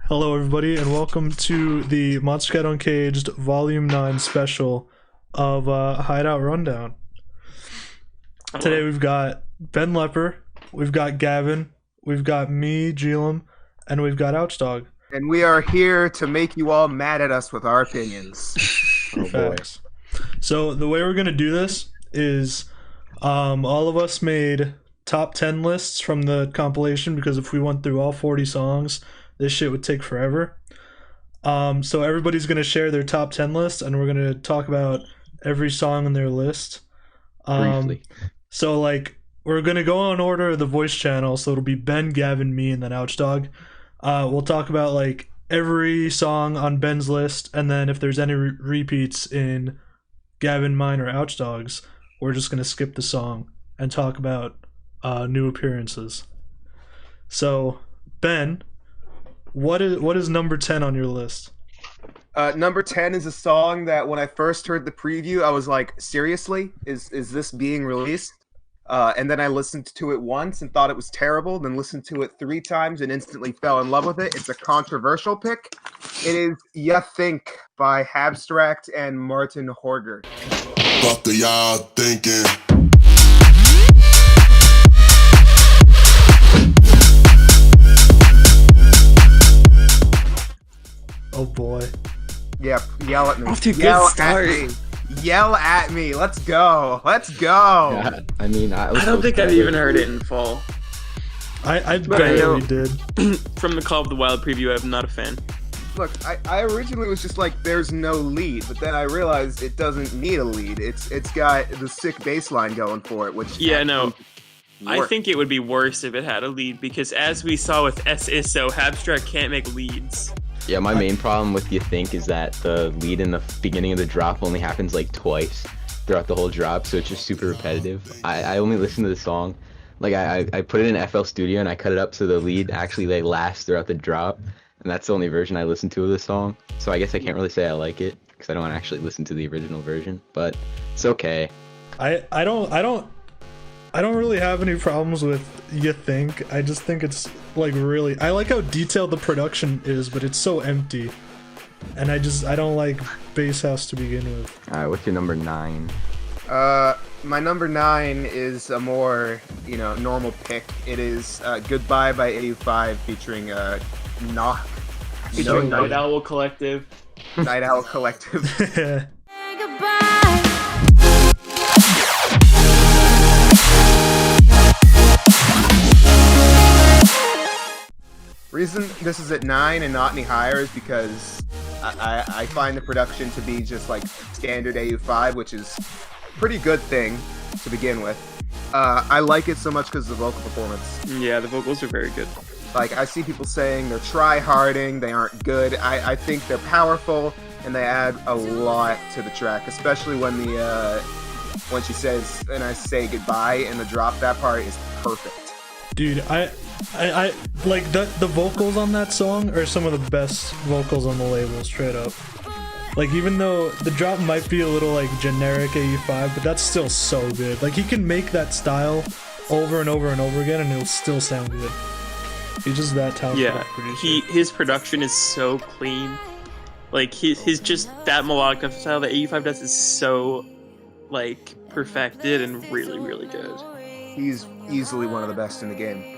Hello, everybody, and welcome to the Monstercat Uncaged Volume 9 special of Hideout Rundown. Hello. Today we've got Ben Lepper, we've got Gavin, we've got me, Julian, and we've got Ouchdog. And we are here to make you all mad at us with our opinions. Facts. So the way we're going to do this is all of us made top 10 lists from the compilation, because if we went through all 40 songs, this shit would take forever. So everybody's going to share their top 10 list, and we're going to talk about every song on their list. Briefly. So, like, we're going to go in order of the voice channel, so it'll be Ben, Gavin, me, and then Ouchdog. We'll talk about, like, every song on Ben's list, and then if there's any repeats in Gavin, mine, or Ouchdog's, we're just going to skip the song and talk about new appearances. So, Ben, what is number 10 on your list? Number 10 is a song that when I first heard the preview, I was like, seriously? Is this being released? And then I listened to it once and thought it was terrible, then listened to it 3 times and instantly fell in love with it. It's a controversial pick. It is Ya Think by Habstrakt and Marten Horger. Fuck are y'all thinking? Oh boy. Yeah, yell at me. Off to a good Yell start. at me. Yell at me. Let's go. Let's go. Yeah, I mean, I don't think I've even heard it in full. I But I know- barely did. From the Call of the Wild preview, I'm not a fan. Look, I originally was just like, there's no lead, but then I realized it doesn't need a lead. It's got the sick bass line going for it, which Yeah, no. I works. think it would be worse if it had a lead, because as we saw with SISO, Habstrakt can't make leads. Yeah, my main problem with You Think is that the lead in the beginning of the drop only happens like twice throughout the whole drop, so it's just super repetitive. I only listen to the song, like I put it in FL Studio and I cut it up so the lead actually like lasts throughout the drop, and that's the only version I listen to of the song. So I guess I can't really say I like it because I don't actually listen to the original version, but it's okay. I don't really have any problems with You Think. I just think it's like really, I like how detailed the production is, but it's so empty. And I don't like Bass House to begin with. Alright, what's your number 9? My number 9 is a more, normal pick. It is Goodbye by 85 featuring Knock. Featuring Night Owl Collective. Night Owl Collective. Reason this is at 9 and not any higher is because I find the production to be just like standard AU5, which is a pretty good thing to begin with. I like it so much because of the vocal performance. Yeah, the vocals are very good. Like, I see people saying they're try-harding, they aren't good. I think they're powerful, and they add a lot to the track, especially when when she says, and I say goodbye, and the drop, that part is perfect. Dude, I like the vocals on that song are some of the best vocals on the label, straight up. Like, even though the drop might be a little like generic AU5, but that's still so good. Like, he can make that style over and over and over again, and it'll still sound good. He's just that talented. Yeah, producer. his production is so clean. Like, his just that melodic style that 85 does is so, like, perfected and really, really good. He's easily one of the best in the game.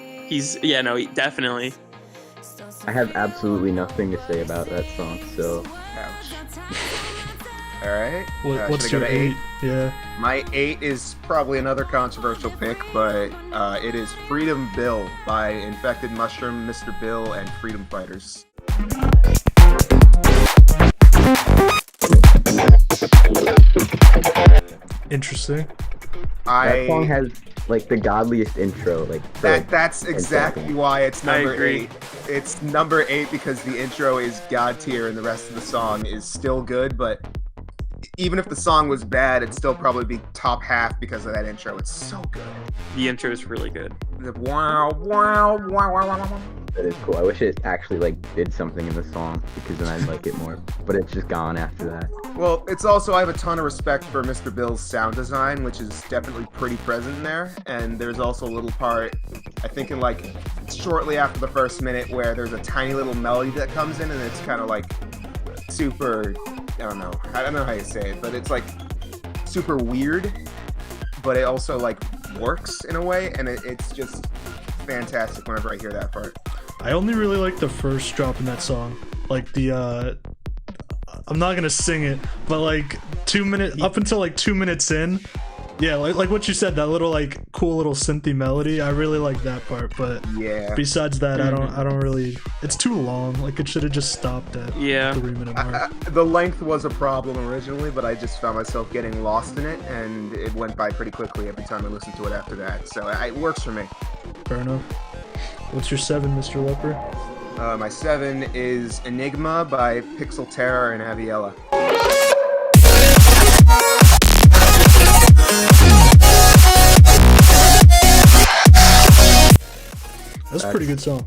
Definitely. I have absolutely nothing to say about that song, so Ouch. Alright. What's should I your go to 8? Yeah. My 8 is probably another controversial pick, but it is Freedom Bill by Infected Mushroom, Mr. Bill, and Freedom Fighters. Interesting. that song has like the godliest intro, like That's exactly why it's number I agree. 8. It's number 8 because the intro is god tier and the rest of the song is still good, but even if the song was bad, it'd still probably be top half because of that intro. It's so good. The intro is really good. The wow, wow, wow, wow, wow, wow. That is cool. I wish it actually like did something in the song because then I'd like it more. But it's just gone after that. Well, it's also, I have a ton of respect for Mr. Bill's sound design, which is definitely pretty present in there. And there's also a little part, I think in like shortly after the first minute where there's a tiny little melody that comes in and it's kind of like super, I don't know how you say it, but it's like super weird, but it also like works in a way, and it's just fantastic whenever I hear that part. I only really like the first drop in that song. Like the I'm not gonna sing it, but like 2 minutes up until like 2 minutes in, yeah, like what you said, that little like cool little synthy melody, I really like that part. But yeah, besides that, I don't really. It's too long. Like it should have just stopped at the 3-minute mark. The length was a problem originally, but I just found myself getting lost in it, and it went by pretty quickly every time I listened to it after that. So it works for me. Fair enough. What's your 7, Mr. Lepper? My 7 is Enigma by Pixel Terror and Aviella. That's a pretty good song.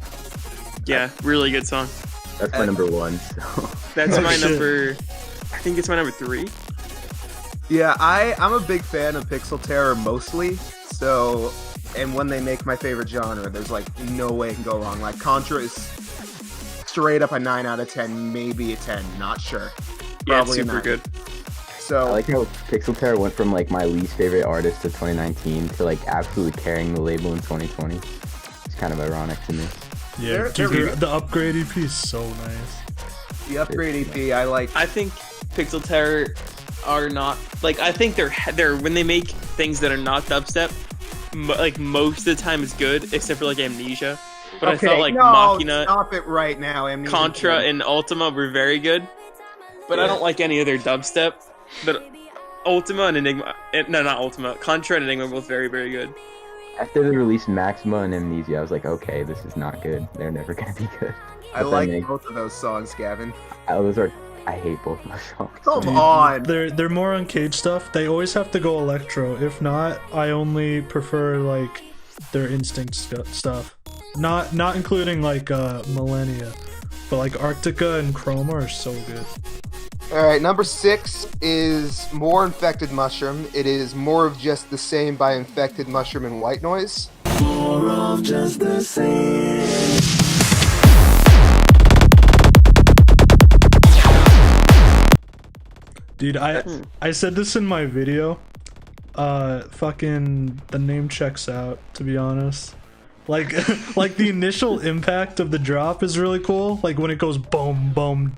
Yeah, really good song. That's my number 1. So. That's my number. I think it's my number 3. Yeah, I'm a big fan of Pixel Terror mostly. So, and when they make my favorite genre, there's like no way it can go wrong. Like Contra is straight up a 9 out of 10, maybe a 10, not sure. Yeah, Probably it's super good. So I like how Pixel Terror went from like my least favorite artist of 2019 to like absolutely carrying the label in 2020. It's kind of ironic to me. Yeah, dude, the Upgrade EP is so nice. The Upgrade EP, I like. I think Pixel Terror are not like. I think they're when they make things that are not dubstep, like most of the time is good, except for like Amnesia. But Okay, I felt like no, Machina, stop it right now. Amnesia Contra, good. and Ultima were very good. But I don't like any of their dubstep. But Ultima and Enigma, no, not Ultima, Contra and Enigma are both very, very good. After they released Maxima and Amnesia, I was like, okay, this is not good. They're never gonna be good. I like both of those songs, Gavin. I hate both of those songs. Come on. They're more Uncaged stuff. They always have to go electro. If not, I only prefer like their Instinct stuff. Not including like Millennia, but like Arctica and Chroma are so good. Alright, number 6 is More Infected Mushroom. It is More of Just the Same by Infected Mushroom and White Noise. More of just the same. Dude, I said this in my video. Fucking the name checks out, to be honest. Like like the initial impact of the drop is really cool. Like when it goes boom boom,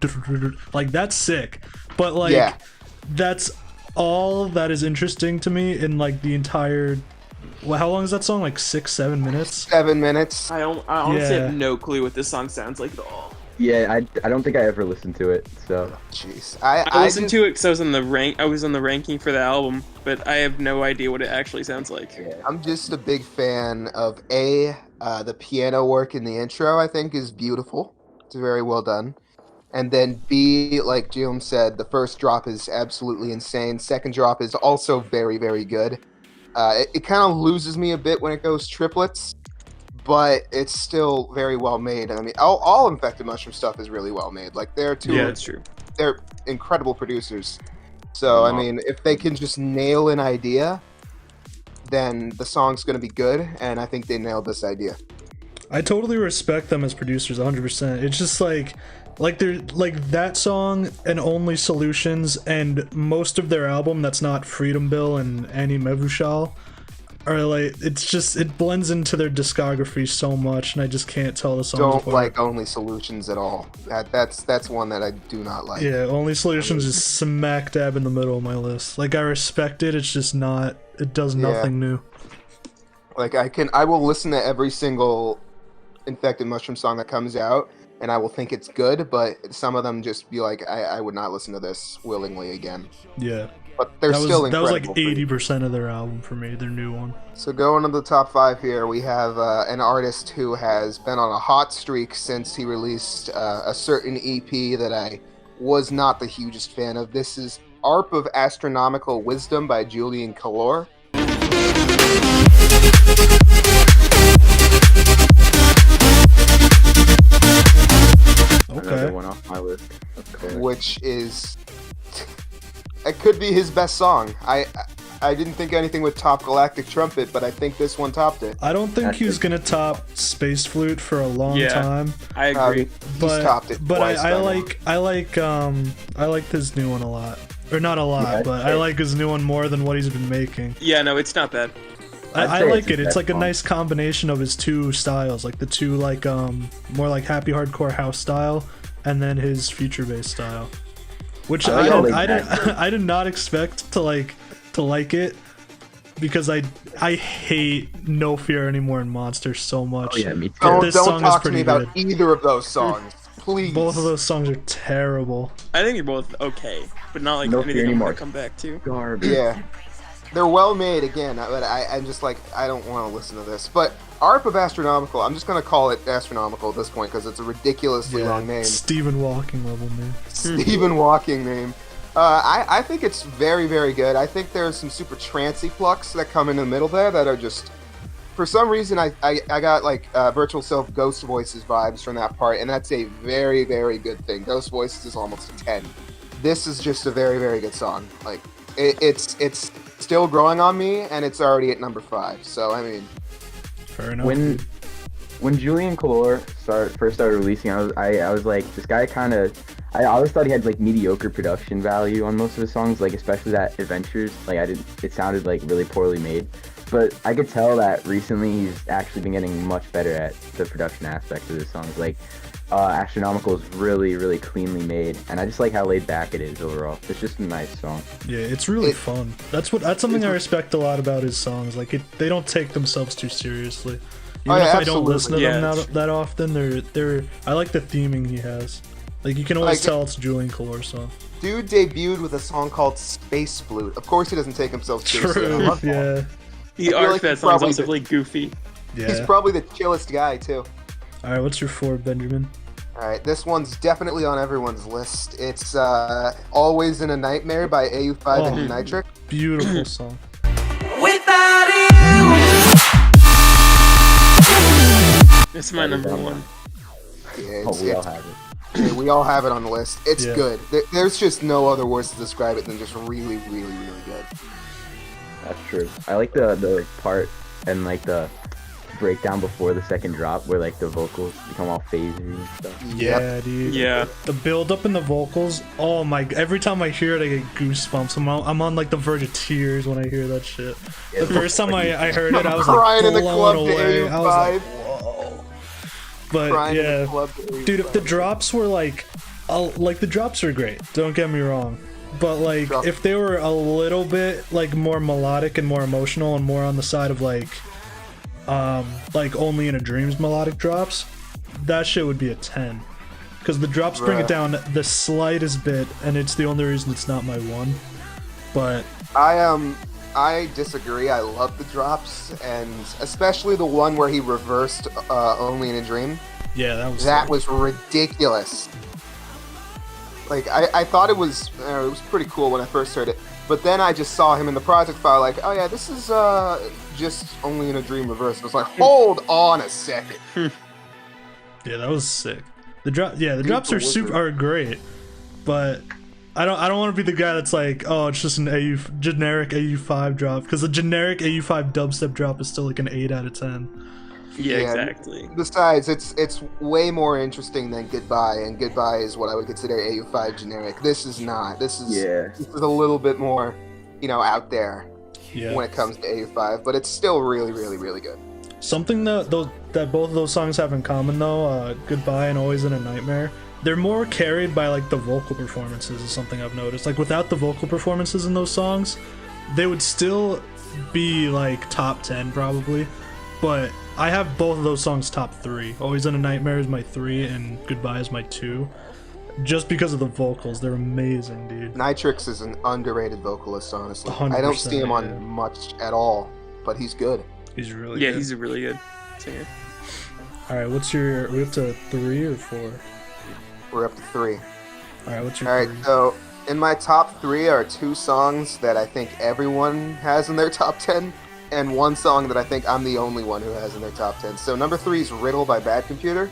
like that's sick. But like that's all that is interesting to me in like the entire. Well, how long is that song? Like 6-7 minutes? 7 minutes. I honestly have no clue what this song sounds like at all. Yeah, I don't think I ever listened to it, so. Jeez. I listened to it because I was on the ranking for the album, but I have no idea what it actually sounds like. Yeah. I'm just a big fan of the piano work in the intro. I think is beautiful. It's very well done. And then B, like Jim said, the first drop is absolutely insane. Second drop is also very, very good. It kind of loses me a bit when it goes triplets, but it's still very well made. I mean, all Infected Mushroom stuff is really well made. Like they're that's true. They're incredible producers. So I mean, if they can just nail an idea, then the song's gonna be good. And I think they nailed this idea. I totally respect them as producers 100%. It's just like they're like that song and Only Solutions and most of their album that's not Freedom Bill and Annie Mevushal are like, it's just, it blends into their discography so much, and I just can't tell the songs Don't apart. like Only Solutions at all. That's one that I do not like. Yeah, Only Solutions is smack dab in the middle of my list. Like I respect it, it's just not, it does nothing new. Like I will listen to every single Infected Mushroom song that comes out, and I will think it's good, but some of them just be like, I would not listen to this willingly again. Yeah. But they're still incredible. That was like 80% of their album for me, their new one. So going to the top 5 here, we have an artist who has been on a hot streak since he released a certain EP that I was not the hugest fan of. This is ARP of Astronomical Wisdom by Julian Calor. Another one off my list. Of course. Which is... it could be his best song. I I didn't think anything would top Galactic Trumpet, but I think this one topped it. I don't think he's gonna top Space Flute for a long time. I agree. He's topped it. But twice I by now. I like his new one a lot. Or not a lot, but I like his new one more than what he's been making. Yeah, no, it's not bad. I like it. It's like a nice combination of his two styles, like the two like more like happy hardcore house style, and then his future bass style, which I did not expect to like it, because I hate No Fear Anymore and Monster so much. Oh yeah, me too. Don't talk to me about either of those songs, please. Both of those songs are terrible. I think they're both okay, but not like anything I'm gonna come back to. Garbage. Yeah. They're well made again, but I'm just like, I don't want to listen to this. But ARP of Astronomical, I'm just going to call it Astronomical at this point because it's a ridiculously long name. Stephen Walking level name. Stephen Walking name. I think it's very, very good. I think there's some super trancy plucks that come in the middle there that are just, for some reason, I got like Virtual Self Ghost Voices vibes from that part, and that's a very, very good thing. Ghost Voices is almost a 10. This is just a very, very good song. Like, it's still growing on me, and it's already at number 5. So I mean, fair enough. When Julian Calor first started releasing, I was like, this guy kind of. I always thought he had like mediocre production value on most of his songs, like especially that Adventures. Like it sounded like really poorly made. But I could tell that recently he's actually been getting much better at the production aspect of his songs. Like Astronomical is really, really cleanly made, and I just like how laid back it is overall. It's just a nice song. Yeah, it's really fun. That's something I respect a lot about his songs. Like they don't take themselves too seriously. Even if I don't listen to them that often, they're I like the theming he has. Like you can always tell it's Julian Calor's song. Dude debuted with a song called Space Flute. Of course he doesn't take himself seriously. True. I love yeah. The art that song's also really goofy. Yeah. He's probably the chillest guy too. All right, what's your 4, Benjamin? All right, this one's definitely on everyone's list. It's Always in a Nightmare by AU5 and Nytrix. Beautiful song. Without you. It's my number 1. Yeah, We all have it. Yeah, we all have it on the list. It's good. There's just no other words to describe it than just really, really, really good. That's true. I like the part and like the breakdown before the second drop where like the vocals become all phasey and stuff. Yeah, dude. Yeah. The build up in the vocals. Oh my! Every time I hear it, I get goosebumps. I'm on like the verge of tears when I hear that shit. The first time I heard it, I was crying like in the club blown to away. I was like, AU5. whoa. But Crying in yeah, the club to AU5. dude, if the drops were like the drops are great. Don't get me wrong. But like, if they were a little bit like more melodic and more emotional and more on the side of like Only in a Dream's melodic drops, that shit would be a 10. Because the drops bring it down the slightest bit, and it's the only reason it's not my 1. But I disagree. I love the drops, and especially the one where he reversed Only in a Dream. yeah, That was ridiculous. Like I thought it was pretty cool when I first heard it, but then I just saw him in the project file like, oh yeah, this is just Only in a Dream reverse. I was like, hold on a second. Yeah, that was sick. The drops are great, but I don't want to be the guy that's like, oh, it's just an generic AU5 drop, because the generic AU5 dubstep drop is still like an 8 out of 10. Yeah, exactly. Besides, it's way more interesting than Goodbye, and Goodbye is what I would consider AU5 generic. This is not. This is a little bit more, out there when it comes to AU5, but it's still really, really, really good. Something that both of those songs have in common though, Goodbye and Always in a Nightmare, they're more carried by like the vocal performances is something I've noticed. Like without the vocal performances in those songs, they would still be like top 10 probably, but I have both of those songs top 3. Always in a Nightmare is my 3 and Goodbye is my 2. Just because of the vocals, they're amazing, dude. Nytrix is an underrated vocalist, honestly. 100%, I don't see him on much at all, but he's good. He's really good. Yeah, he's a really good singer. Alright, are we up to 3 or 4? We're up to 3. Alright, what's your Alright, 3? so in my top 3 are 2 songs that I think everyone has in their top 10, and 1 song that I think I'm the only one who has in their top 10. So number 3 is Riddle by Bad Computer.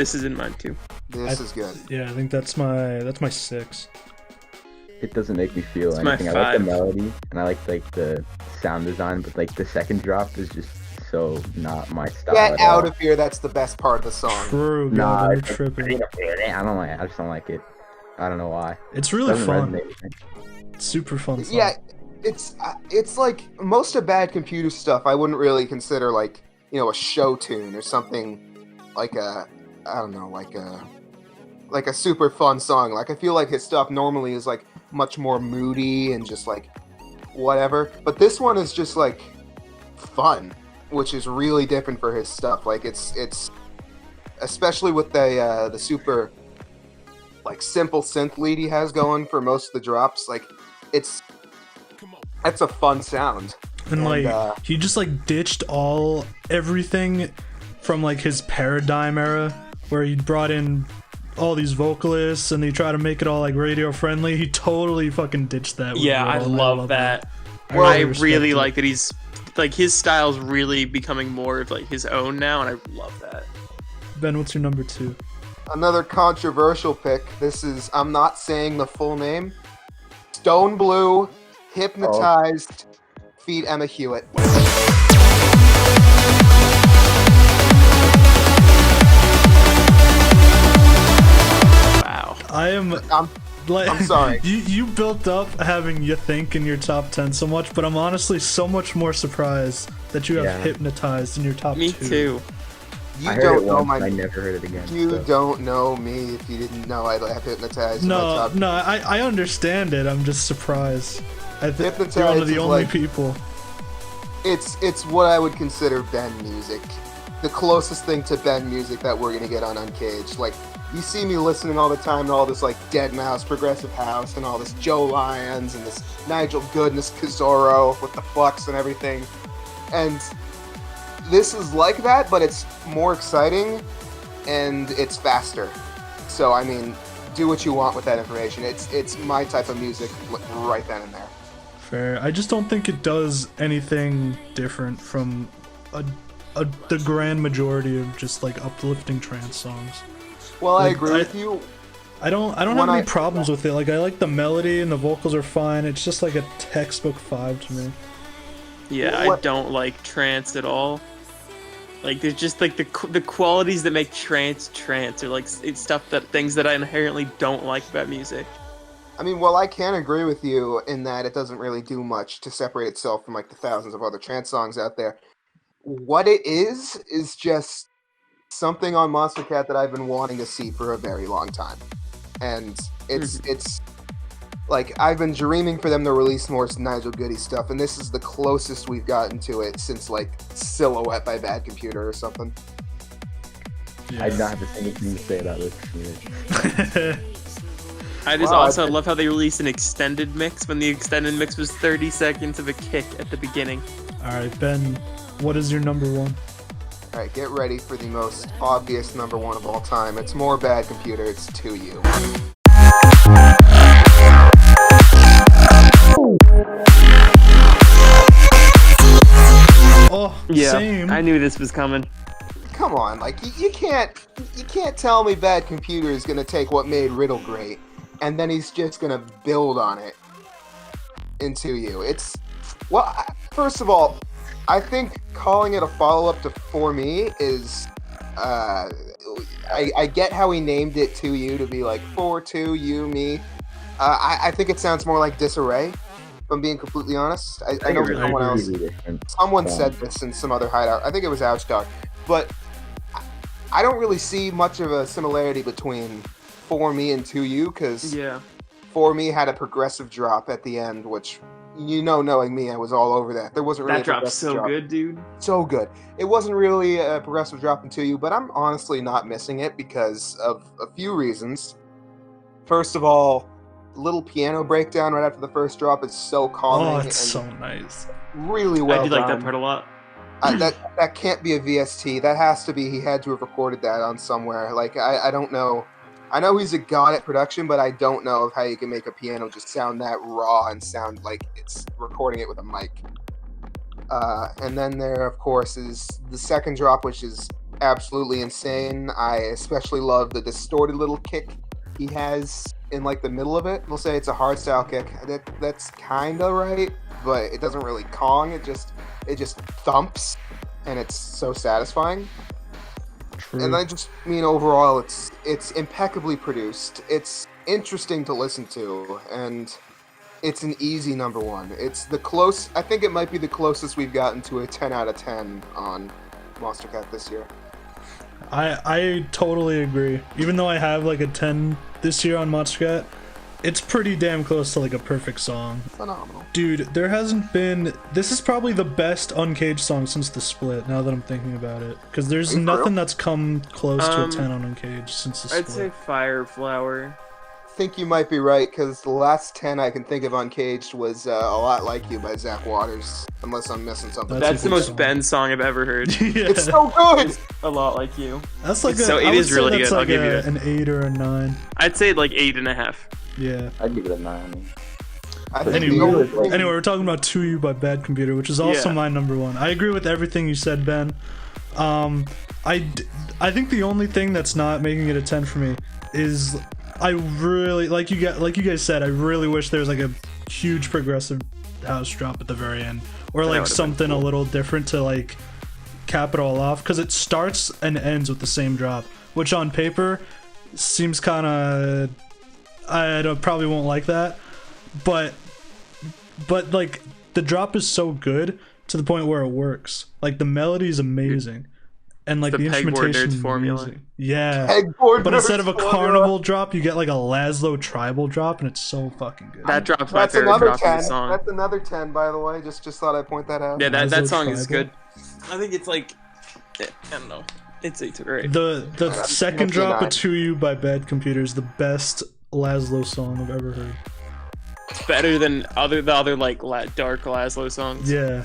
This is in mine too. This is good. Yeah, I think that's my 6. It doesn't make me feel It's my anything. I like the 5. melody and I like the sound design, but like the second drop is just so not my style. Get at out all. of here. That's the best part of the song. True, Nah, Gavin, you're it's like, tripping. I don't like it. I just don't like it. I don't know why. It's really Doesn't fun. resonate with me. Super fun song. Yeah, it's like most of Bad Computer stuff. I wouldn't really consider like a show tune or something like a like a super fun song. Like I feel like his stuff normally is like much more moody and just like whatever. But this one is just like fun, which is really different for his stuff. Like it's especially with the super like simple synth lead he has going for most of the drops. Like that's a fun sound. And like he just like ditched everything from like his Paradigm era where he brought in all these vocalists and he tried to make it all like radio friendly. He totally fucking ditched that. with Yeah, I Riddle, and love that. I respect really it. like that he's like his style's really becoming more of like his own now, and I love that. Ben, what's your number 2? Another controversial pick. This is, I'm not saying the full name. Stoneblue, Hypnotized, feat Emma Hewitt. Wow. I'm sorry. You built up having You Think in your top 10 so much, but I'm honestly so much more surprised that you have Yeah. Hypnotized in your top 2. Me too. You I heard don't it know once, my. and I never heard it again. You so. don't know me if you didn't know I have Hypnotized. in my No, top. no, I understand it. I'm just surprised. I think Hypnotized you're one of the is only like- people. It's what I would consider Ben music. The closest thing to Ben music that we're gonna get on Uncaged. Like, you see me listening all the time to all this like Dead Mouse, Progressive House, and all this Joe Lyons and this Nigel Goodness, Kizoro with the Flux and everything. And this is like that, but it's more exciting and it's faster. So I mean, do what you want with that information. It's my type of music right then and there. Fair. I just don't think it does anything different from the grand majority of just like uplifting trance songs. Well, I Like, agree with you. I don't When have any I- problems with it. Like I like the melody and the vocals are fine. It's just like a textbook 5 to me. Yeah, What- I don't like trance at all. Like there's just like the qualities that make trance or like it's things that I inherently don't like about music. I mean, well, I can agree with you in that it doesn't really do much to separate itself from like the thousands of other trance songs out there. What it is just something on Monstercat that I've been wanting to see for a very long time. And it's like I've been dreaming for them to release more Nigel Goody stuff, and this is the closest we've gotten to it since like Silhouette by Bad Computer or something. Yeah. I do not have a single thing to say about this. I just Wow, also love how they released an extended mix when the extended mix was 30 seconds of a kick at the beginning. All right, Ben, what is your number 1? All right, get ready for the most obvious number 1 of all time. It's more Bad Computer. It's To You. Oh, Yeah, same. I knew this was coming. Come on, like you can't tell me Bad Computer is gonna take what made Riddle great, and then he's just gonna build on it into you. It's first of all, I think calling it a follow-up to For Me is I get how he named it To You to be like for to you me. I think it sounds more like Disarray. If I'm being completely honest, I know someone else. Someone said this in some other hideout. I think it was Ouchdog, but I don't really see much of a similarity between For Me and To You, because Yeah. For Me had a progressive drop at the end, which, knowing me, I was all over that. There wasn't really That a drop's progressive so drop. good, dude. So good. It wasn't really a progressive drop in To You, but I'm honestly not missing it because of a few reasons. First of all, little piano breakdown right after the first drop is so calming. Oh, it's and so nice. really well I do like that done. part a lot. That can't be a VST. That has to be, he had to have recorded that on somewhere. Like, I don't know. I know he's a god at production, but I don't know of how you can make a piano just sound that raw and sound like it's recording it with a mic. And then there, of course, is the second drop, which is absolutely insane. I especially love the distorted little kick he has in like the middle of it. We'll say it's a hardstyle kick. That's kind of right, but it doesn't really Kong. It just thumps, and it's so satisfying. True. And I just mean overall, it's impeccably produced. It's interesting to listen to, and it's an easy number one. It's I think it might be the closest we've gotten to a 10 out of 10 on Monstercat this year. I totally agree. Even though I have like a 10 this year on Monstercat, it's pretty damn close to like a perfect song. Phenomenal. Dude, there hasn't been... This is probably the best Uncaged song since the split, now that I'm thinking about it. Because there's nothing that's come close to a 10 on Uncaged since the split. I'd say Fireflower. I think you might be right, because the last 10 I can think of Uncaged was A Lot Like You by Zach Waters, unless I'm missing something. That's the good most song. Ben song I've ever heard. Yeah. It's so good! A Lot Like You. That's like So it is really good, I'll give you that. an 8 or a 9. I'd say like 8.5. Yeah. I'd give it a 9. I think Anyway, the only thing- we're talking about To You by Bad Computer, which is also Yeah. my number one. I agree with everything you said, Ben. I think the only thing that's not making it a 10 for me is I really like you guys said, I really wish there was like a huge progressive house drop at the very end, or like would've been something a little different to like cap it all off, because it starts and ends with the same drop, which on paper seems kind of, probably won't like that, but like the drop is so good to the point where it works. Like the melody is amazing, and like The the Pegboard instrumentation Nerds is formula. amazing. Yeah, Pegboard but instead of a Nerds formula. carnival drop, you get like a Laszlo tribal drop, and it's so fucking good. That drop's my That's favorite another drop in 10. the song. That's another 10, by the way. Just thought I'd point that out. Yeah, that Laszlo song is Tribal. good. I think it's like, I don't know. It's great. The second That's drop nine. of To You by Bad Computer is the best Laszlo song I've ever heard. It's better than the other like dark Laszlo songs. Yeah.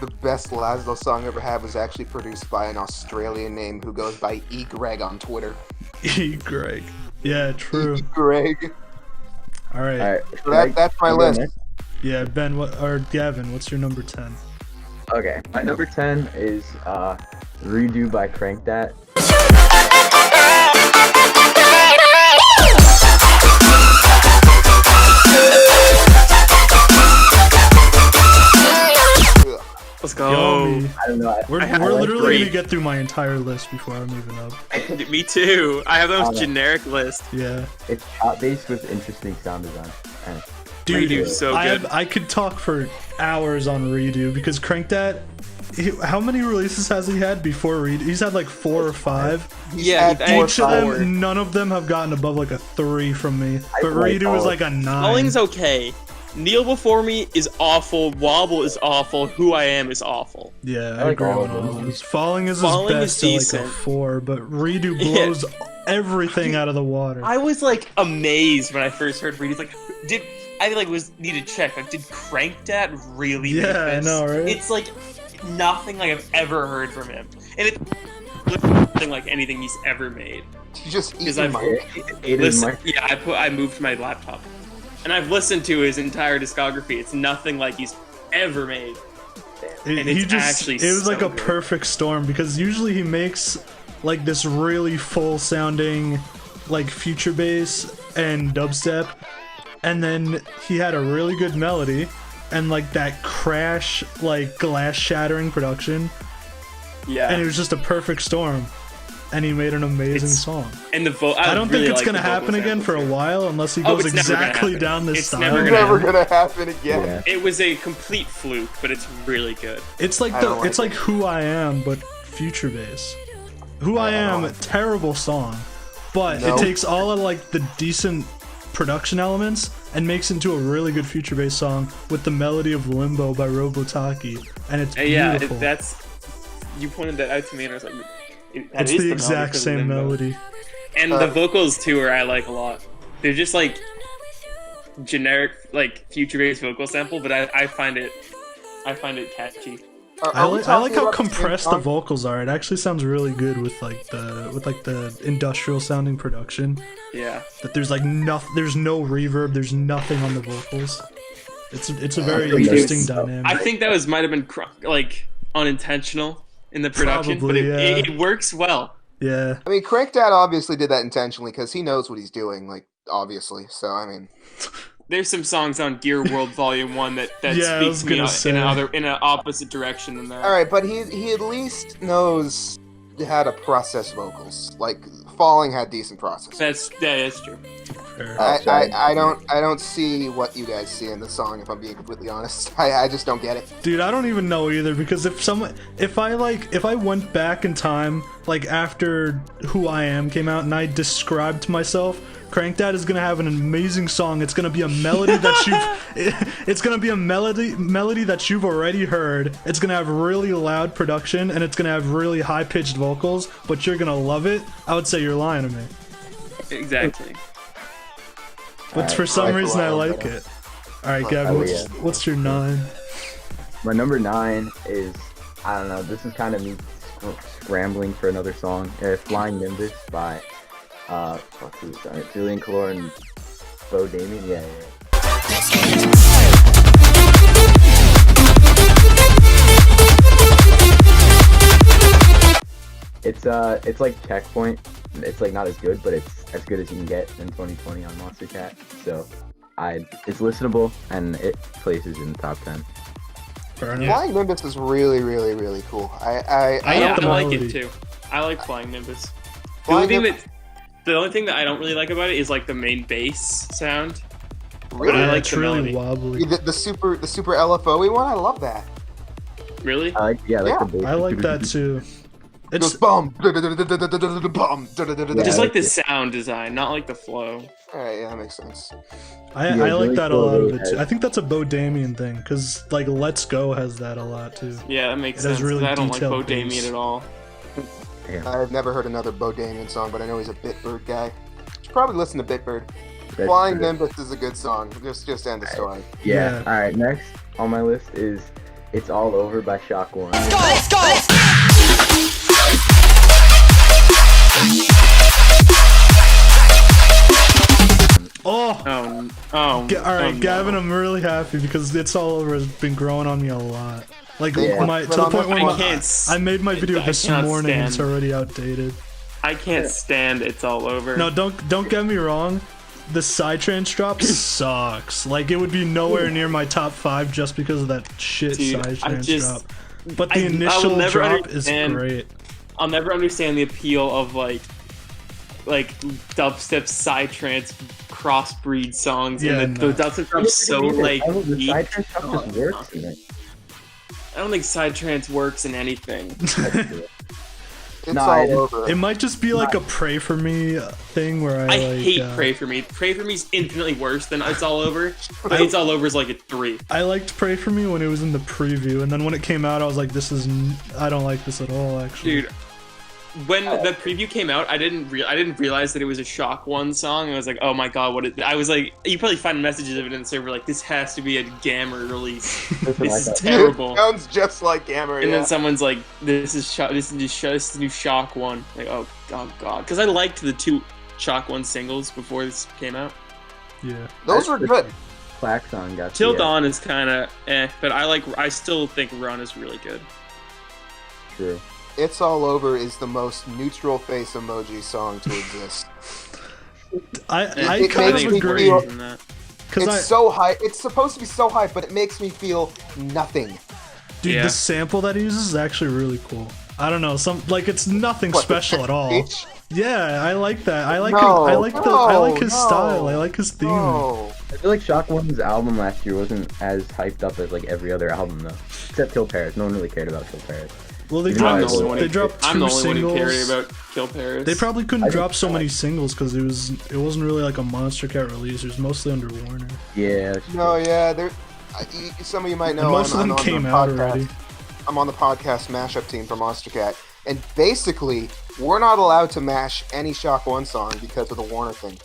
The best Laszlo song I ever had was actually produced by an Australian name who goes by E. Greg on Twitter. E. Greg. Yeah, true. E. Greg. All right. Alright. So that's my list. Yeah, Ben, or Gavin, what's your number 10? Okay, my number 10 is Redo by Crankdat. Let's Yo, go. me. I don't know. We're like literally three. gonna get through my entire list before I'm even up. Me too. I have the most Oh, no. generic list. Yeah. It's pop based with interesting sound design. And Dude, Redo's so good. I could talk for hours on Redo, because Crankdat, how many releases has he had before Redo? He's had like 4 or 5. Yeah, Had I- four Each of four. them, none of them have gotten above like a 3 from me. But like Redo is all- like a 9. Falling's okay. Kneel Before Me is awful. Wobble is awful. Who I Am is awful. Yeah, I I like agree all on of all them. of those. Falling is Falling his best is to like a decent. 4, but Redo blows everything out of the water. I was like amazed when I first heard Reed. Like, need to check. Like, did Crankdat really? Yeah, make I this? know, right? It's like nothing like I've ever heard from him, and it's nothing like anything he's ever made. You just eat Because your I've mic. Listen, yeah, I moved my laptop, and I've listened to his entire discography. It's nothing like he's ever made. and it's actually it was like so a good. perfect storm, because usually he makes like this really full sounding like future bass and dubstep, and then he had a really good melody and like that crash, like glass shattering production, Yeah, and it was just a perfect storm, and he made an amazing It's- song. and the I don't think it's like gonna the vocal happen again samples for a here. while, unless he Oh, goes it's never gonna exactly happen. down this It's style. never It's gonna never happen. gonna happen again. Yeah. It was a complete fluke, but it's really good. It's like I don't like it's like Who I Am, but future bass. Who I don't Am, like it. terrible song, but No. it takes all of like the decent production elements and makes into a really good future bass song with the melody of Limbo by Robotaki, and it's Yeah, beautiful. you pointed that out to me, and I was like, that It's is the melody exact 'cause of same Limbo. melody. And the vocals too are I like a lot. They're just like generic like future bass vocal sample, but I find it catchy. I like how about the same compressed the song? vocals are. It actually sounds really good with like the industrial sounding production. Yeah. That there's like there's no reverb, there's nothing on the vocals. It's a very Redo's interesting so- dynamic. I think that might have been like unintentional, in the production, Probably, but yeah. it works well. Yeah. I mean, Crankdat obviously did that intentionally because he knows what he's doing, like, obviously. So, I mean... There's some songs on Gear World Volume 1 that Yeah, I was speaks to me gonna say. in an opposite direction than that. Alright, but he at least knows how to process vocals. Like, Falling had decent process. That's true. Fair. I don't see what you guys see in the song, if I'm being completely honest. I just don't get it. Dude, I don't even know either, because if I went back in time, like after Who I Am came out and I described myself, Crankdat is gonna have an amazing song. It's gonna be a melody that it's gonna be a melody that you've already heard. It's gonna have really loud production and it's gonna have really high pitched vocals, but you're gonna love it. I would say you're lying to me. Exactly. But for some reason I like it. Alright, Gavin, what's your 9? My number 9 is, I don't know, this is kind of me scrambling for another song. Flying Nimbus by who's on it? Julian, Calor, and BeauDamian. Yeah. It's like Checkpoint. It's like not as good, but it's as good as you can get in 2020 on Monstercat. So, it's listenable and it places in the top 10. Fair enough. Flying Nimbus is really, really, really cool. I like it too. I like Flying Nimbus. The only thing that I don't really like about it is like the main bass sound. Really? I like it's the really melody. wobbly. The super LFO one, I love that. Really? I like the bass. I like that too. It's Just bum, bum, Just like the sound design, not like the flow. Alright, yeah, that makes sense. I like that a lot of it too. I think that's a BeauDamian thing, because like Let's Go has that a lot too. Yeah, that makes It has sense. really I don't like detailed BeauDamian bass. at all. I've never heard another BeauDamian song, but I know he's a Bitbird guy. Should probably listen to Bitbird. That's Flying true. Nimbus is a good song. Just end the story. Yeah. Yeah. Alright, next on my list is It's All Over by ShockOne. Let's go! Oh! Alright, no. Gavin, I'm really happy because It's All Over has been growing on me a lot. Like, Yeah. to the point where I made my video I this cannot morning and it's stand- already outdated. I can't stand It's All Over. No, don't get me wrong. The Psytrance drop sucks. Like, it would be nowhere near my top 5 just because of that shit Dude, Psytrance drop. But the I will initial never drop is understand- great. I'll never understand the appeal of like dubstep psytrance crossbreed songs. Yeah, and no. the dubstep drop's so like The weak. Psytrance stuff just works in it. I don't think psytrance works in anything. It's No, all over. It might just be like a Pray For Me thing where I like, hate Pray For Me. Pray For Me is infinitely worse than It's All Over. But It's All Over is like a 3. I liked Pray For Me when it was in the preview, and then when it came out, I was like, I don't like this at all, actually. Dude, when the preview came out, I didn't realize that it was a ShockOne song. I was like, oh my god, I was like, you probably find messages of it in the server like, this has to be a Gamma release. This is terrible. Sounds just like Gamma. And then someone's like, this is new ShockOne. Like, oh god, because I liked the 2 ShockOne singles before this came out. Yeah. Those were good. Clack song got Till the, Dawn is kind of but I still think Run is really good. True. It's All Over is the most neutral face emoji song to exist. I It kind makes of me agree. feel- Because It's so high. It's supposed to be so high, but it makes me feel nothing. dude, Yeah. the sample that he uses is actually really cool. I don't know, it's nothing What, the special at all. Peach? Yeah, I like that. I like No, I like his no, style. I like his theme. No. I feel like ShockOne's album last year wasn't as hyped up as like every other album though. Except Kill Paris. No one really cared about Kill Paris. Well, they I'm the dropped only one they who- dropped I'm the 2 only one who cared singles. about Kill Paris. They probably couldn't I drop think so so. many singles because it wasn't really like a Monstercat release. It was mostly under Warner. Yeah. No, yeah. Some of you might know. And most of I'm them on the came out podcast. already. I'm on the podcast mashup team for Monstercat, and basically, we're not allowed to mash any ShockOne song because of the Warner thing.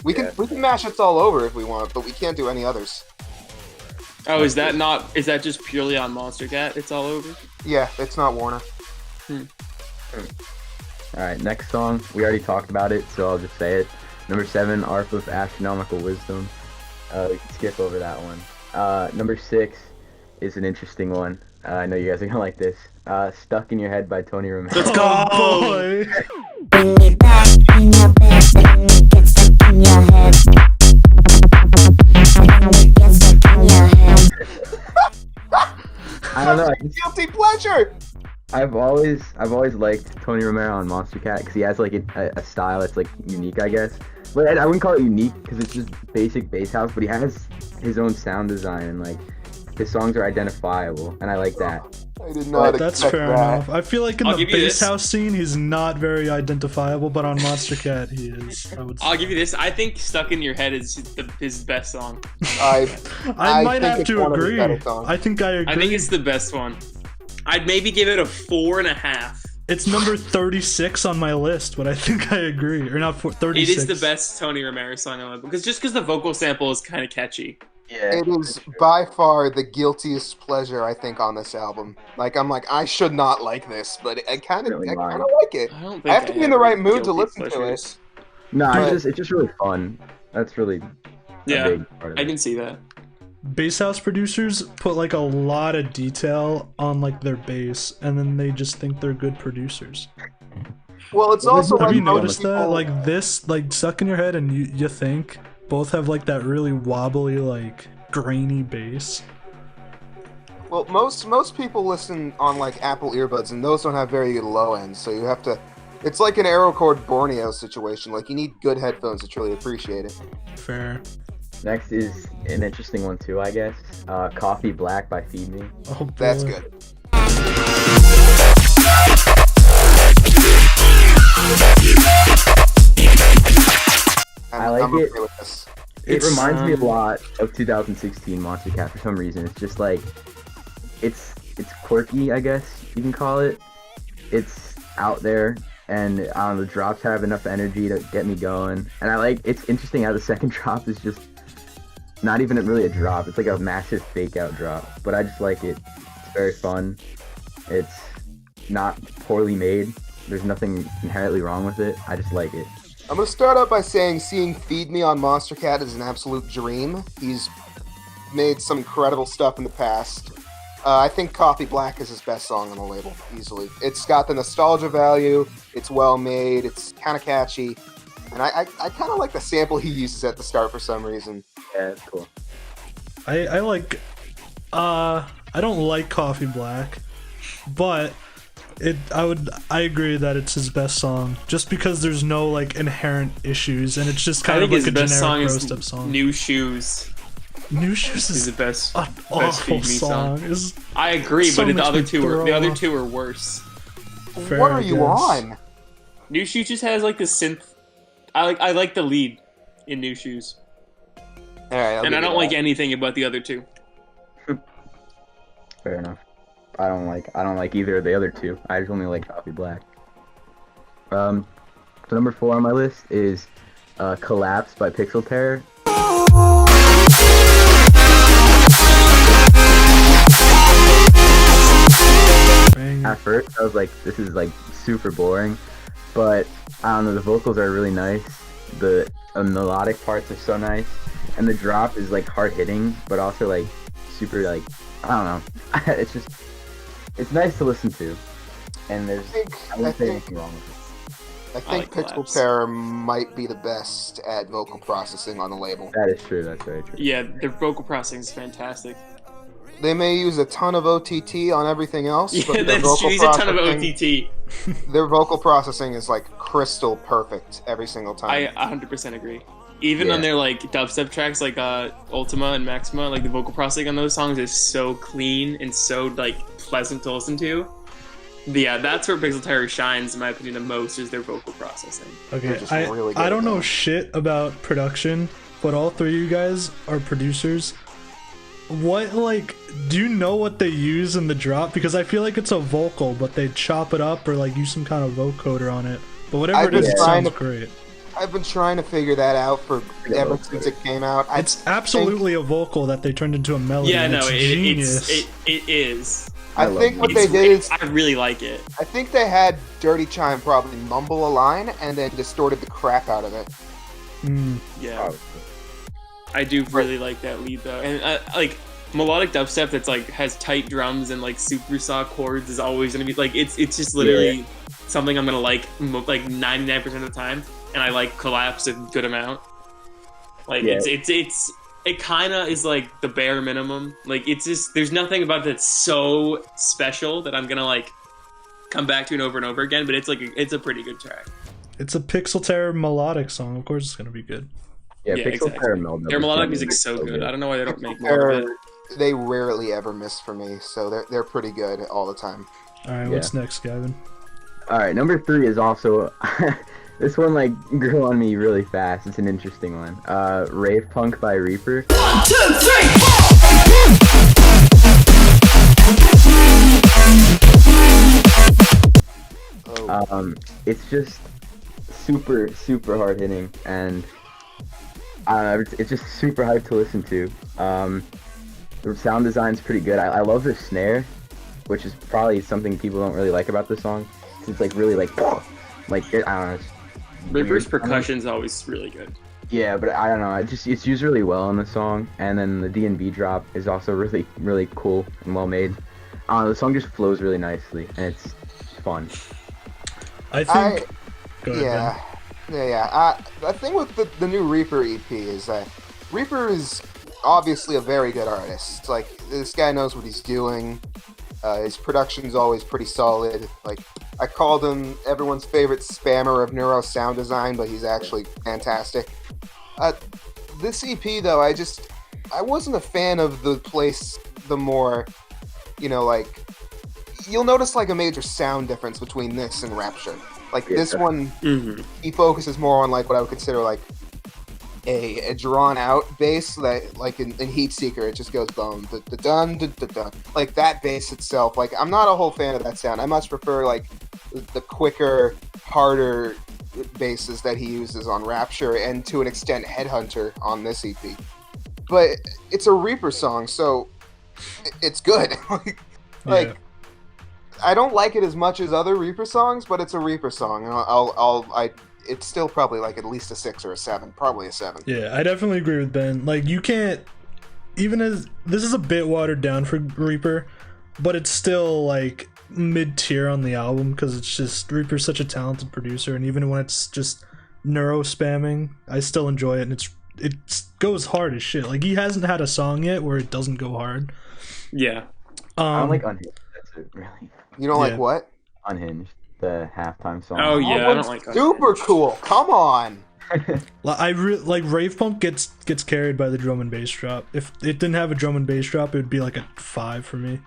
We can mash It's All Over if we want, but we can't do any others. Oh, is that just purely on Monstercat? It's All Over? Yeah, it's not Warner. Alright, next song. We already talked about it, so I'll just say it. Number 7, ARP of Astronomical Wisdom. We can skip over that one. Number 6 is an interesting one. I know you guys are gonna like this. Stuck in Your Head by Tony Romera. Let's go. Oh boy. Bring me back in your bed, bring me get stuck in your head. Bring me get stuck in your head. I don't know. Guilty pleasure. I've always liked Tony Romera on Monstercat because he has like a style that's like unique, I guess. But I wouldn't call it unique because it's just basic bass house. But he has his own sound design and like his songs are identifiable, and I like that. I did not That's expect fair that. enough. I feel like in I'll the give you bass this. house scene, he's not very identifiable, but on Monstercat, he is. I would say. I'll give you this. I think "Stuck in Your Head" is his best song. I might think have it's to one of his agree. better songs. I think I agree. I think it's the best one. I'd maybe give it a 4.5. It's number 36 on my list, but I think I agree. Or not 36. It is the best Tony Romera song on the album because the vocal sample is kind of catchy. Yeah. It is by far the guiltiest pleasure I think on this album. Like I'm like I should not like this, but I kind of Really like mine. it. I don't think I have to be in the right mood to guilty listen to pleasures. it. No, But- it's just really fun. That's really a Yeah, big part of I it. can see that. Bass house producers put like a lot of detail on like their bass, and then they just think they're good producers. Well, it's Well, also Have like you most noticed that? people- Like this, like Stuck in Your Head and You Think both have like that really wobbly, like grainy bass. Well, most people listen on like Apple earbuds, and those don't have very good low ends, so you have to. It's like an Aerocord Borneo situation. Like you need good headphones to truly appreciate it. Fair. Next is an interesting one too, I guess. Coffee Black by Feed Me. Oh, boy. That's good. I like I'm it. okay with this. It It's, reminds me a lot of 2016 Monstercat for some reason. It's just like it's quirky, I guess you can call it. It's out there, and the drops have enough energy to get me going. And I like it's interesting how the second drop is just not even really a drop. It's like a massive fake out drop, but I just like it. It's very fun. It's not poorly made. There's nothing inherently wrong with it. I just like it. I'm gonna start out by saying seeing Feed Me on Monstercat is an absolute dream. He's made some incredible stuff in the past. I think Coffee Black is his best song on the label, easily. It's got the nostalgia value, it's well made, it's kind of catchy, and I kind of like the sample he uses at the start for some reason. Yeah, it's cool. I like. I don't like Coffee Black, but I agree that it's his best song, just because there's no like inherent issues, and it's just I kind of think like his a best song generic is roast-up song. "New Shoes." New Shoes Is is the best. an best awful Feed Me song. song. Is I agree, So but the much other to two throw off. are worse. Fair, What are I you guess. on? New Shoes just has like the synth. I like the lead in New Shoes, All right, and I don't like anything about the other two. Fair enough. I don't like either of the other two. I just only like Coffee Black. So number 4 on my list is Collapse by Pixel Terror. Bang. At first, I was like, this is like super boring, but I don't know, the vocals are really nice. The melodic parts are so nice, and the drop is like hard hitting, but also like super like I don't know. It's nice to listen to, and I wouldn't say anything wrong with it. I think like Pixel Collapse. Terror might be the best at vocal processing on the label. That is true. That's very true. Yeah, their vocal processing is fantastic. They may use a ton of OTT on everything else, Yeah, but their that's vocal true. He's a ton of processing- OTT. Their vocal processing is like crystal perfect every single time. I 100% agree. Even Yeah. on their like dubstep tracks, like Ultima and Maxima, like the vocal processing on those songs is so clean and so like pleasant to listen to. But yeah, that's where Pixel Terror shines, in my opinion, the most is their vocal processing. Okay, They're just I really good I don't at know that. shit about production, but all three of you guys are producers. What, like, do you know what they use in the drop? Because I feel like it's a vocal, but they chop it up or like use some kind of vocoder on it. But whatever I've it is, been it trying sounds to- great. I've been trying to figure that out for ever since it came out. It's absolutely a vocal that they turned into a melody. Yeah, and no, it's genius. it is. I love think what It's- they did is I really like it. I think they had Dirty Chime probably mumble a line and then distorted the crap out of it. Mm. Yeah, I do really like that lead though, and like melodic dubstep that's like has tight drums and like super saw chords is always gonna be like it's just literally something I'm gonna like 99% of the time, and I like collapse a good amount. Like it kind of is like the bare minimum. Like it's just there's nothing about it that's so special that I'm gonna like come back to it over and over again. But it's like it's a pretty good track. It's a Pixel Terror melodic song. Of course, it's gonna be good. Yeah, Pixel exactly. Terror melodic. Their melodic music's so good. I don't know why they don't make more of it. They rarely ever miss for me, so they're pretty good all the time. All right, what's next, Gavin? All right, number 3 is also this one like grew on me really fast. It's an interesting one. Rave Punk by Reaper. 1, 2, 3, 4. It's just super hard hitting, and it's just super hyped to listen to. The sound design's pretty good. I love the snare, which is probably something people don't really like about the song. It's like really like I don't know. Reaper's percussion's always really good. Yeah, but I don't know. It's used really well in the song, and then the D&B drop is also really cool and well made. The song just flows really nicely, and it's fun. I think. Go ahead, Yeah. The thing with the new Reaper EP is that Reaper is obviously a very good artist. Like, this guy knows what he's doing. His production's always pretty solid. Like, I called him everyone's favorite spammer of neuro sound design, but he's actually fantastic. This EP, though, I wasn't a fan of the more, like, you'll notice like a major sound difference between this and Rapture. Like this one, he focuses more on like what I would consider like a drawn out bass that like in Heatseeker it just goes boom dun. Like that bass itself. Like I'm not a whole fan of that sound. I much prefer like the quicker, harder basses that he uses on Rapture and to an extent Headhunter on this EP. But it's a Reaper song, so it's good. like I don't like it as much as other Reaper songs, but it's a Reaper song, and it's still probably like at least a 6 or a 7, probably a 7. Yeah, I definitely agree with Ben. Like you can't, even as this is a bit watered down for Reaper, but it's still like mid-tier on the album because it's just Reaper's such a talented producer, and even when it's just neuro spamming, I still enjoy it, and it goes hard as shit. Like he hasn't had a song yet where it doesn't go hard. Yeah. I don't like Unhinged. That's it, really. You don't like what? Unhinged, the halftime song. Oh yeah, I don't like super cool. Come on. Like Rave Punk gets carried by the drum and bass drop. If it didn't have a drum and bass drop, it would be like a 5 for me.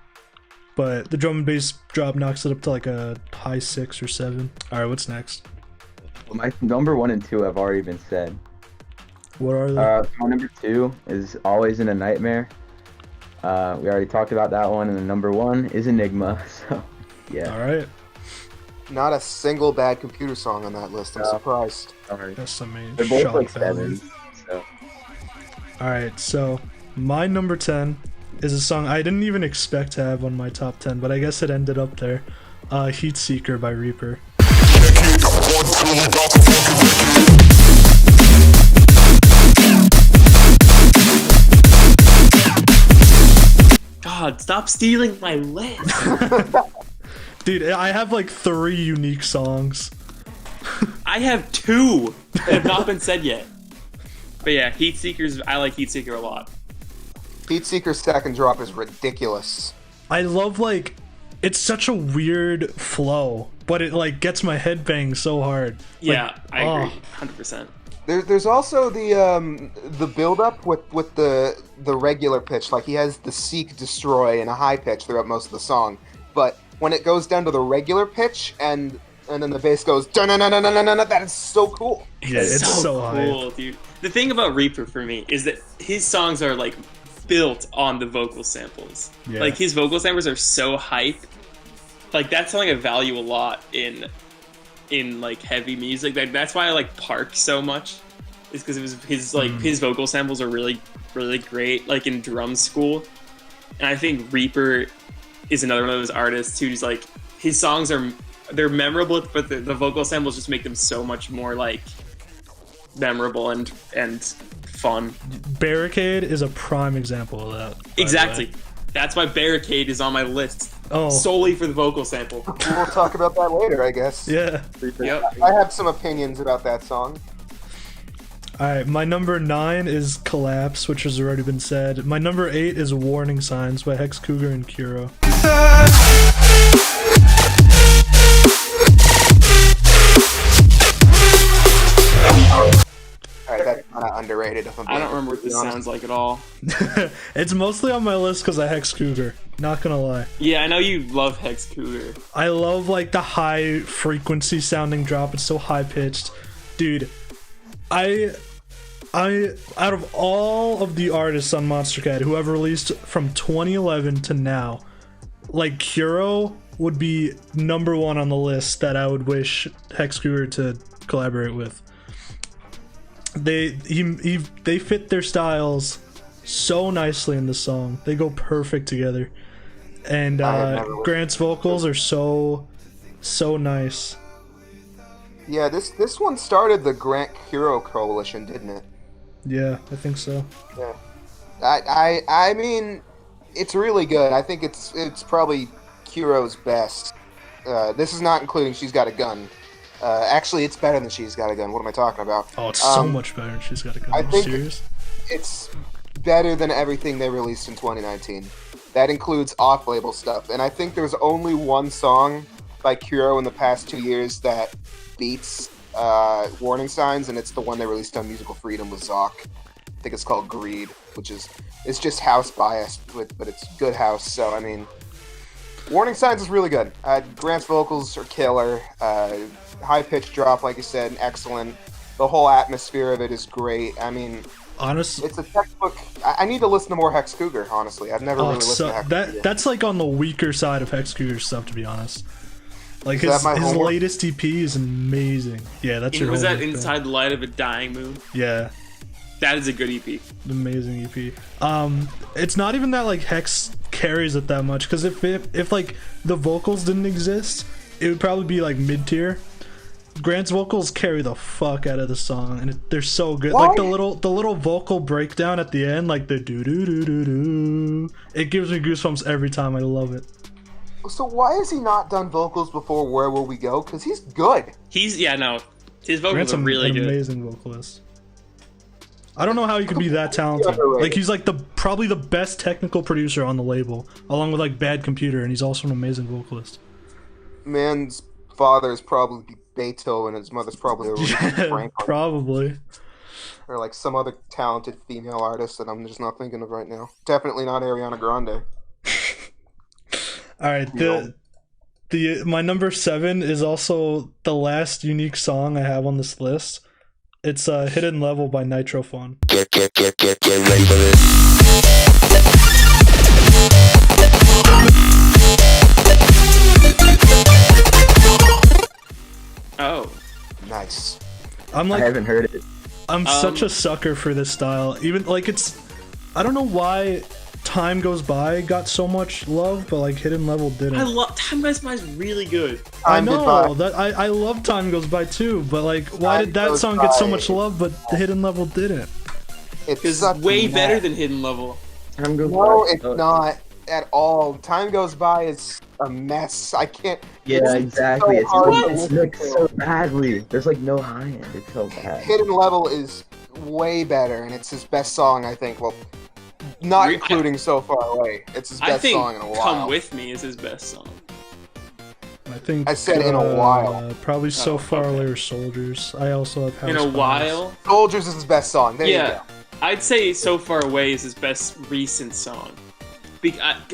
But the drum and bass drop knocks it up to like a high 6 or 7. All right, what's next? Well, my number 1 and 2 have already been said. What are they? My number 2 is Always in a Nightmare. We already talked about that one, and the number 1 is Enigma. So, yeah. All right. Not a single bad computer song on that list. I'm surprised. That's amazing. They're both like 7. So. All right, so my number 10 is a song I didn't even expect to have on my top 10, but I guess it ended up there. Heatseeker by Reaper. God, stop stealing my list. Dude, I have like 3 unique songs. I have 2 that have not been said yet. But yeah, I like Heatseeker a lot. Heatseeker's second drop is ridiculous. I love like it's such a weird flow, but it like gets my head banged so hard. Yeah, I agree, 100%. There's also the build up with the regular pitch. Like he has the seek destroy in a high pitch throughout most of the song, but when it goes down to the regular pitch and then the bass goes that is so cool. Yeah, it's so cool, dude. The thing about Reaper for me is that his songs are like built on the vocal samples. Yeah. Like his vocal samples are so hype. Like that's something I value a lot in like heavy music. That's why I like Park so much. Is because it was his vocal samples are really great. Like in drum school, and I think Reaper is another one of those artists who's like his songs they're memorable, but the vocal samples just make them so much more like memorable and fun. Barricade is a prime example of that. Exactly. That's why Barricade is on my list. Oh. Solely for the vocal sample. We'll talk about that later, I guess. Yeah. Yep. I have some opinions about that song. Alright, my number 9 is Collapse, which has already been said. My number 8 is Warning Signs by Hex Cougar and Kuro. Alright, that's kind of underrated. If I'm I don't remember what this sounds like at all. It's mostly on my list because I Hex Cougar. Not gonna lie. Yeah, I know you love Hex Cougar. I love like the high frequency sounding drop. It's so high pitched. Dude, I out of all of the artists on Monstercat who have released from 2011 to now, like Kuro would be number 1 on the list that I would wish Hex Cougar to collaborate with. They fit their styles so nicely in the song. They go perfect together. And Grant's vocals are so nice. Yeah, this one started the Grant Kuro coalition, didn't it? Yeah, I think so. Yeah. I mean, it's really good. I think it's probably Kuro's best. This is not including She's Got a Gun. Actually, it's better than She's Got a Gun. What am I talking about? Oh, it's so much better than She's Got a Gun. I think serious? It's better than everything they released in 2019. That includes off-label stuff. And I think there's only one song by Kuro in the past 2 years that beats Warning Signs, and it's the one they released on Musical Freedom with Zoc. I think it's called Greed, which is it's just house biased, but it's good house. So I mean, Warning Signs is really good. Grant's vocals are killer. High pitch drop, like you said, excellent. The whole atmosphere of it is great. I mean, honestly, it's a textbook. I need to listen to more Hex Cougar. Honestly, I've never really listened to Hex Cougar. That's like on the weaker side of Hex Cougar stuff, to be honest. Like his homework? latest EP is amazing. Yeah, that's your. Was that homework, Inside the Light of a Dying Moon? Yeah, that is a good EP. Amazing EP. It's not even that like Hex carries it that much, because if like the vocals didn't exist, it would probably be like mid tier. Grant's vocals carry the fuck out of the song, and they're so good. Why? Like the little vocal breakdown at the end, like the doo doo doo doo doo. It gives me goosebumps every time. I love it. So why has he not done vocals before Where Will We Go? Because he's good. His vocals Grant's are really an good. amazing vocalist. I don't know how he could be that talented. Like he's like probably the best technical producer on the label, along with like Bad Computer, and he's also an amazing vocalist. Man's father is probably Beethoven, and his mother's probably Aretha Franklin, Probably. or like some other talented female artist that I'm just not thinking of right now. Definitely not Ariana Grande. All right, my number 7 is also the last unique song I have on this list. It's Hidden Level by Nitrophone. Get ready for this. Oh, Nice. I haven't heard it. I'm such a sucker for this style. Even like I don't know why Time Goes By got so much love, but like Hidden Level didn't. I love Time Goes By is really good. I Time Goes know By. that I love Time Goes By too, but like why Time did that Goes song get so By. much love, but the Hidden Level didn't? It's It's way better than Hidden Level. Time goes No, by. it's not at all. Time Goes By is a mess. I can't. Yeah, it's exactly. So hard to It's listen mixed to. so badly. There's like no high end. It's so bad. Hidden Level is way better, and it's his best song, I think. Well, not including So Far Away. It's his I best think song in a while. Come With Me is his best song. I think I said in a while. Probably So Oh, Far okay. Away or Soldiers. I also have House In a Bias. while. Soldiers is his best song. There you Yeah, go. I'd say So Far Away is his best recent song.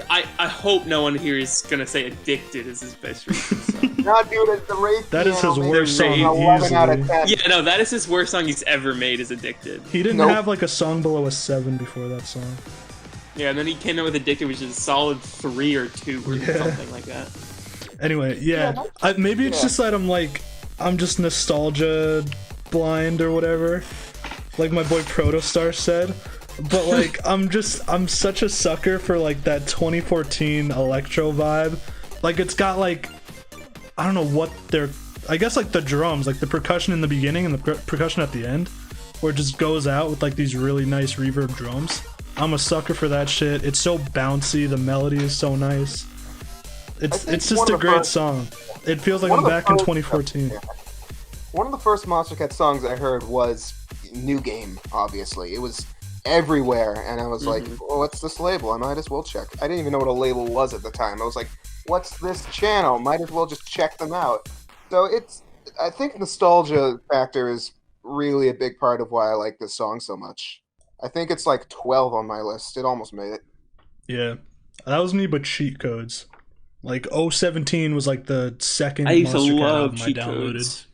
I hope no one here is gonna say Addicted is his best recent song. No, dude, it's the Rave That is piano his made worst it song an 11 out of easily. 10. Yeah, no, that is his worst song he's ever made is Addicted. He didn't Nope. have like a song below a 7 before that song. Yeah, and then he came out with Addicted, which is a solid 3 or 2 or Yeah. something like that. Anyway, yeah. Maybe it's just that I'm just nostalgia blind or whatever. Like my boy Protostar said. But like I'm such a sucker for like that 2014 electro vibe. Like it's got like I don't know what they're I guess like the drums, like the percussion in the beginning and the percussion at the end. where it just goes out with like these really nice reverb drums. I'm a sucker for that shit. It's so bouncy. The melody is so nice. It's just a great song. It feels like I'm back in 2014. One of the first Monstercat songs I heard was New Game, obviously. It was everywhere, and I was like, well, what's this label? I might as well check. I didn't even know what a label was at the time. I was like, what's this channel? Might as well just check them out. So I think nostalgia factor is really a big part of why I like this song so much. I think it's like 12 on my list. It almost made it. Yeah. That was me, but cheat codes. Like 017 was like the second I used to Monstercat love album I cheat downloaded. codes.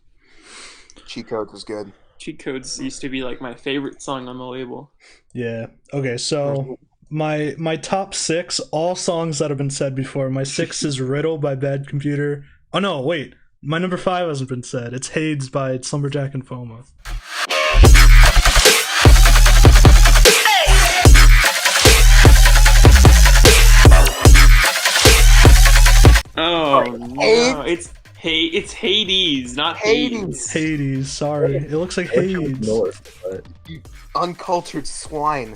Cheat Codes was good. Cheat Codes used to be like my favorite song on the label. Yeah. Okay, so my top 6, all songs that have been said before. My 6 is Riddle by Bad Computer. Oh no, wait. My number 5 hasn't been said. It's Hades by Slumberjack and Foma. Oh no, it's Hades, not Hades. Hades, sorry. It looks like Hades. North, but You uncultured swine.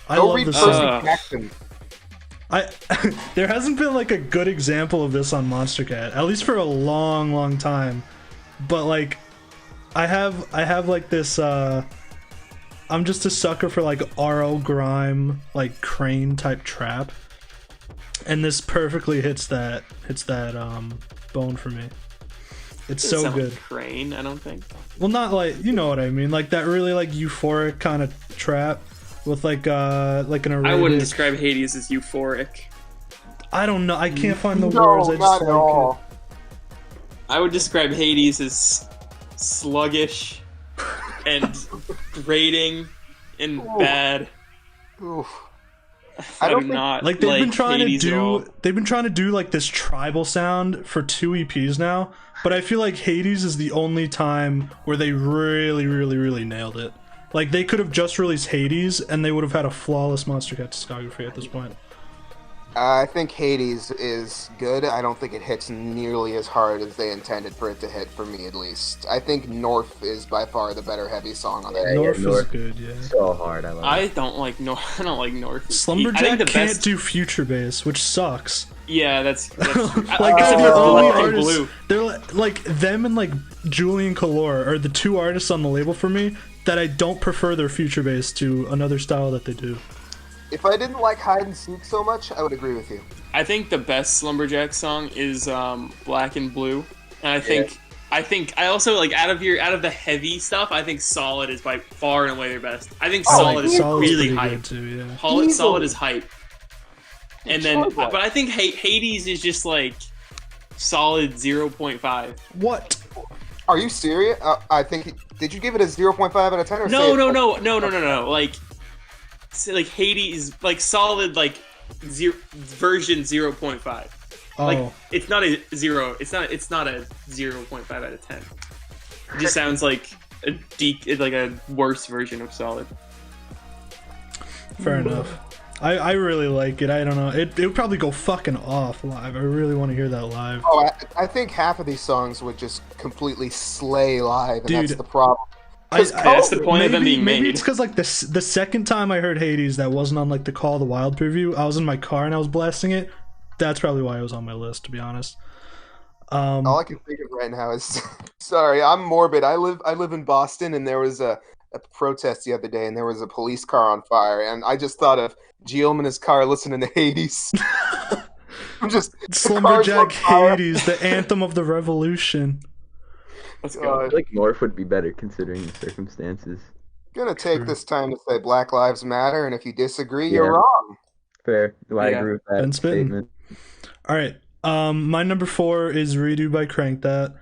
I Go love read this Percy song. Jackson. There hasn't been like a good example of this on Monstercat, at least for a long time. But like, I have like this. I'm just a sucker for like RO grime, like crane type trap, and this perfectly hits that bone for me. It's Doesn't so sound good. like Crane, I don't think. Well, not like, you know what I mean, like that really like euphoric kind of trap with like an aerobic. I wouldn't describe Hades as euphoric. I don't know. I can't find the No, words. I not just at like all. I would describe Hades as sluggish and grating and bad. Oof. I don't do think- not like they've been trying Hades to at all. do like this tribal sound for 2 EPs now, but I feel like Hades is the only time where they really nailed it. Like they could have just released Hades and they would have had a flawless Monstercat discography at this point. I think Hades is good. I don't think it hits nearly as hard as they intended for it to hit, for me at least. I think North is by far the better heavy song on there. North North. is good, yeah. so hard. I love I it. don't like North. I don't like North. I Slumberjack think the can't best. do future bass, which sucks. Yeah, that's true. Like Except they're the for only Black and artists. Blue. They're like them and like Julian Calor are the 2 artists on the label for me that I don't prefer their future bass to another style that they do. If I didn't like Hide and Seek so much, I would agree with you. I think the best Slumberjack song is Black and Blue, and I think I also like out of the heavy stuff. I think Solid is by far and away their best. I think Solid is Solid's really pretty hype. good too, yeah. Solid is hype. And then, Solid. but I think Hades is just like solid 0.5. What? Are you serious? I think. Did you give it a 0.5 out of 10 or No. say Like Hades, like solid, like version 0.5. Oh, Like it's not a 0. It's not a 0.5 out of 10. It just sounds like a worse version of solid. fair enough. I really like it. I don't know. It would probably go fucking off live. I really want to hear that live. Oh, I think half of these songs would just completely slay live, and that's Dude, the problem. That's the point of them being Maybe made. it's because like the second time I heard Hades that wasn't on like the Call of the Wild preview, I was in my car and I was blasting it. That's probably why it was on my list, to be honest. All I can think of right now is, sorry, I'm morbid. I live in Boston, and there was a protest the other day, and there was a police car on fire, and I just thought of Guillaume in his car listening to Hades. I'm just the car's on Slumberjack fire. Hades, the anthem of the revolution. Let's go. I feel like North would be better considering the circumstances. Gonna take this time to say Black Lives Matter, and if you disagree, Yeah. you're wrong. Fair. I Yeah. agree with that Ben spitting. statement. All right. My number 4 is Redo by Crankdat.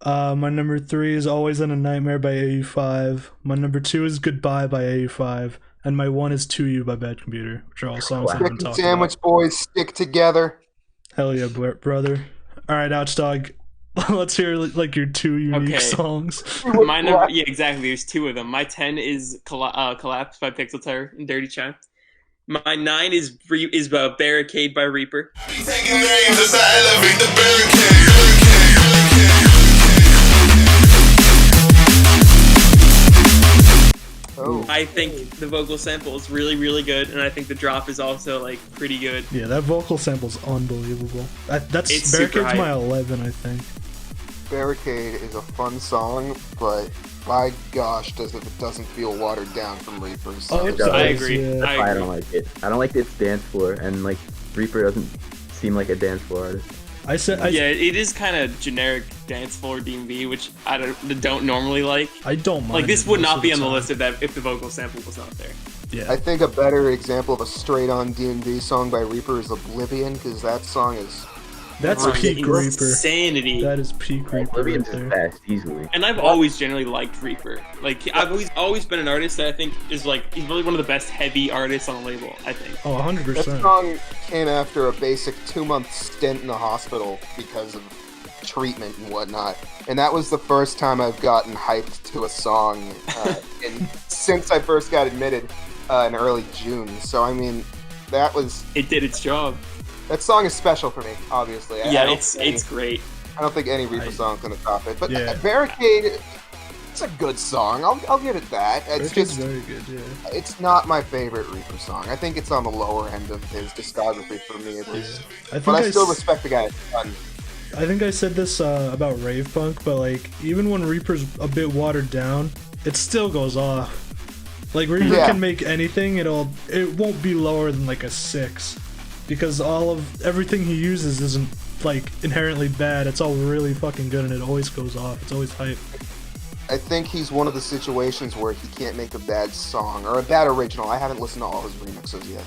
My number 3 is Always in a Nightmare by AU5. My number 2 is Goodbye by AU5. And my 1 is To You by Bad Computer, which are all songs that I've been Chicken talking sandwich boys stick together. about. Hell yeah, brother. All right, Ouchdog. Let's hear like your 2 unique Okay. songs. My number, yeah, exactly. There's 2 of them. My 10 is Collapse by Pixel Terror and Dirty Chime. My 9 is Barricade by Reaper. Taking names as I elevate the barricade. Oh. I think the vocal sample is really, really good, and I think the drop is also like pretty good. Yeah, that vocal sample's unbelievable. That's It's super Barricade's my hype. 11, I think. Barricade is a fun song, but by gosh, does it doesn't feel watered down from Reaper's. Oh, it does. I does, agree. yeah. That's why I agree. don't like it. I don't like its dance floor, and like Reaper doesn't seem like a dance floor artist. Yeah, it is kind of generic dance floor D&B, which I don't normally like. I don't mind. Like this it would most not of be on the time. list if the vocal sample was not there. Yeah. I think a better example of a straight-on D&D song by Reaper is Oblivion, because that song is. That's Oh, peak Reaper. Insanity. That is peak Reaper Oblivion's right is there. best, easily. And I've always generally liked Reaper. Like I've always been an artist that I think is like he's really one of the best heavy artists on the label. I think. Oh, 100%. That song came after a basic 2-month stint in the hospital because of treatment and whatnot, and that was the first time I've gotten hyped to a song and since I first got admitted in early June. So I mean, It did its job. that song is special for me. Obviously, I Yeah, don't it's think great. I don't think any Reaper song's gonna top it. But Yeah. Barricade, it's a good song. I'll give it that. It's Barricade's just very good, yeah. it's not my favorite Reaper song. I think it's on the lower end of his discography for me at least. I think But I still s- respect the guy a ton. I think I said this about Rave Punk, but like even when Reaper's a bit watered down, it still goes off. Like Reaper Yeah. can make anything; it won't be lower than like a 6, because everything he uses isn't like inherently bad. It's all really fucking good, and it always goes off. It's always hype. I think he's one of the situations where he can't make a bad song or a bad original. I haven't listened to all his remixes yet.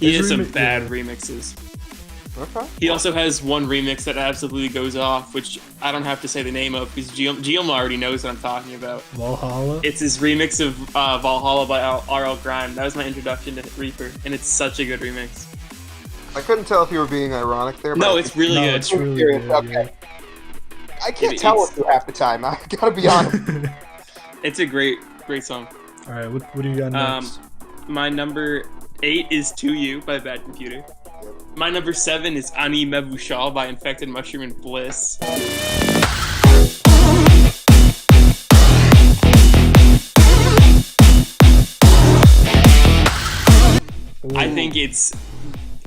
He His has some remix- bad yeah. remixes. Okay. He also has one remix that absolutely goes off, which I don't have to say the name of because Gielma already knows what I'm talking about. Valhalla. It's his remix of Valhalla by RL Grime. That was my introduction to Reaper, and it's such a good remix. I couldn't tell if you were being ironic there. No, but it's really no, good. it's really Serious, good. okay. I can't It- tell it's- with you half the time. I gotta be honest. Yeah. It's a great song. All right, what do you got next? My number 8 is To You by Bad Computer. My number 7 is Ani Mevushal by Infected Mushroom and Bliss.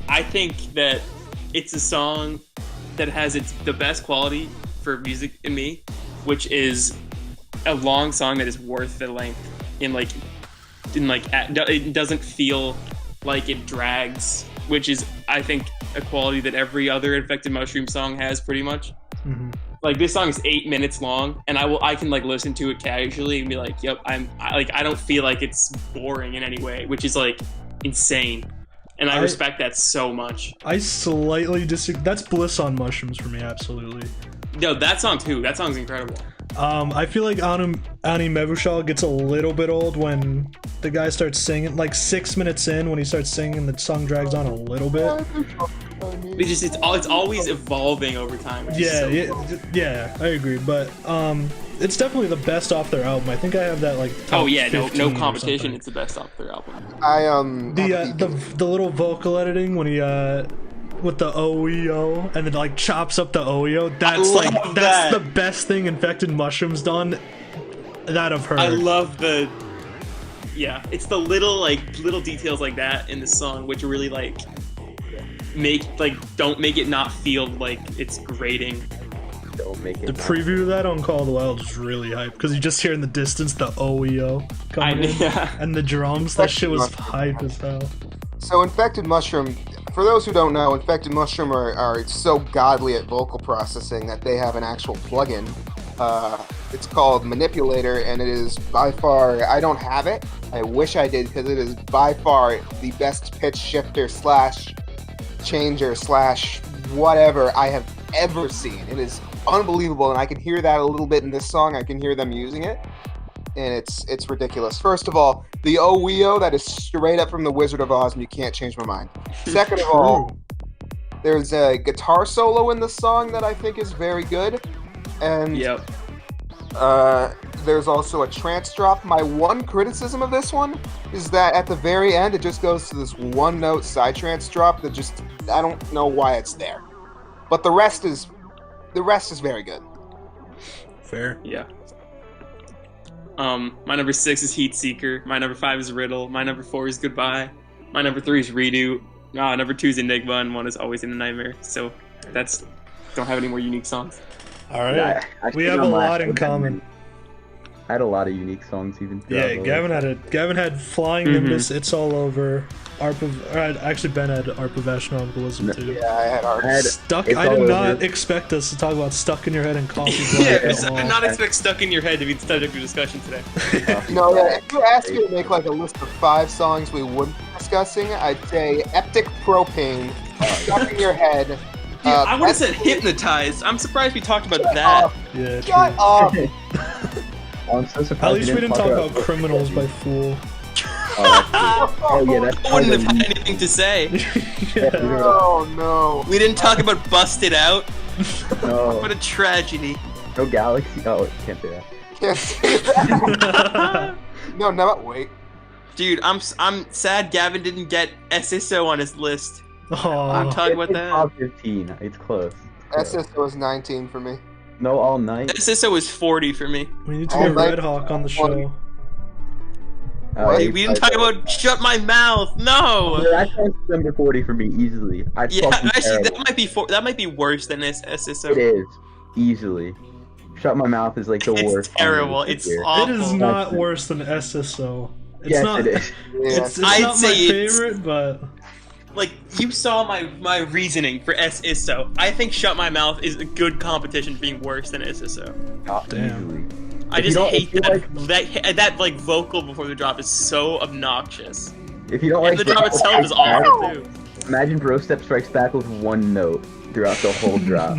I think that it's a song that has the best quality for music in me, which is a long song that is worth the length. It doesn't feel like it drags, which is I think a quality that every other Infected Mushroom song has pretty much. Mhm. Like this song is 8 minutes long, and I can like listen to it casually and be like, "Yep, I don't feel like it's boring in any way," which is like insane, and I respect that so much. I slightly disagree. That's Bliss on Mushrooms for me, absolutely. No, that song too. That song's incredible. I feel like Ani Mevushal gets a little bit old when the guy starts singing. Like 6 minutes in, when he starts singing, the song drags on a little bit. It's always evolving over time. Which is so cool. Yeah, I agree. But it's definitely the best off their album. I think I have that like. Top Oh yeah, no 15 or competition. something. It's the best off their album. The little vocal editing when he with the OEO and then like chops up the OEO. That's love that's that. the best thing Infected Mushrooms done that I've heard. I love it's the little details like that in the song which really don't make it not feel like it's grating. Don't make it. The preview of that on Call of the Wild is really hype because you just hear in the distance the OEO coming in and the drums. That shit was hype as hell. So Infected Mushroom, for those who don't know, Infected Mushroom are so godly at vocal processing that they have an actual plugin. It's called Manipulator, and it is by far, I don't have it. I wish I did, because it is by far the best pitch shifter / changer / whatever I have ever seen. It is unbelievable, and I can hear that a little bit in this song. I can hear them using it, and it's ridiculous. First of all, the OEO, that is straight up from the Wizard of Oz, and you can't change my mind. Second of all, there's a guitar solo in the song that I think is very good, and Yep. there's also a trance drop. My one criticism of this one is that at the very end, it just goes to this one note side trance drop that just, I don't know why it's there. But the rest is very good. Fair. Yeah. My number 6 is Heatseeker. My number 5 is Riddle. My number 4 is Goodbye. My number 3 is Redo. Number 2 is Enigma, and 1 is Always in a Nightmare. So that's don't have any more unique songs. All right, Yeah, I we think have a I'm lot last in with common. I had a lot of unique songs even. Yeah, Gavin had Flying Nimbus, It's All Over, actually Ben had ARP of Astronomical too. Yeah, I had art. Stuck. It's I All did Over. not expect us to talk about Stuck in Your Head and Coffee Yeah, Black. I did not expect Stuck in Your Head to be the subject of discussion today. No, yeah, if you asked me to make like a list of 5 songs we wouldn't be discussing, I'd say Eptic Propane, Stuck in Your Head. I would have said Hypnotized. I'm surprised we talked about that. Up. Yeah, Shut true. up! I'm so surprised. At least we didn't talk about Criminals by Fool. Oh yeah, that's I wouldn't have had anything to say. Oh no. We didn't talk about Busted Out. No, What a tragedy. no Galaxy. Oh, can't say that. Can't say that. No, wait. Dude, I'm sad Gavin didn't get SSO on his list. I'm Aw. talking about It's that. top 15. It's close. SSO was 19 for me. No All Night. SSO was 40 for me. We need to Oh, get my- Red Hawk on the show. What? We didn't talk about Shut My Mouth. No. That sounds number 40 for me easily. I Yeah, fucking actually, terrible. that might be worse than SSO. It is easily. Shut My Mouth is like the It's worst. song terrible. of the It's year. awful. It is not worse than SSO. It's Yes, not. it is. Yeah. It's I'd not my say it's- favorite, but Like, you saw my reasoning for SSO. I think Shut My Mouth is a good competition for being worse than SSO. Not Damn. easily. I If you just don't- hate if you that like vocal before the drop is so obnoxious. If you don't And like the drop Bro itself is Strikes Back, awful too. imagine Bro Step Strikes Back with one note throughout the whole drop.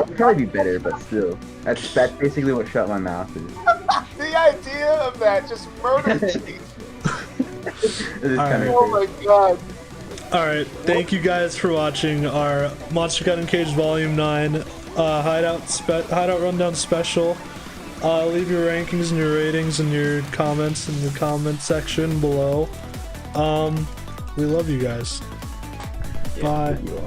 It'd probably be better, but still. That's basically what Shut My Mouth is. The idea of that just murders me. It is Alright. kind of Oh my god. alright. Thank you guys for watching our Monstercat Uncaged Volume 9 Hideout Rundown special. Leave your rankings and your ratings and your comments in the comment section below. We love you guys. Bye. you all.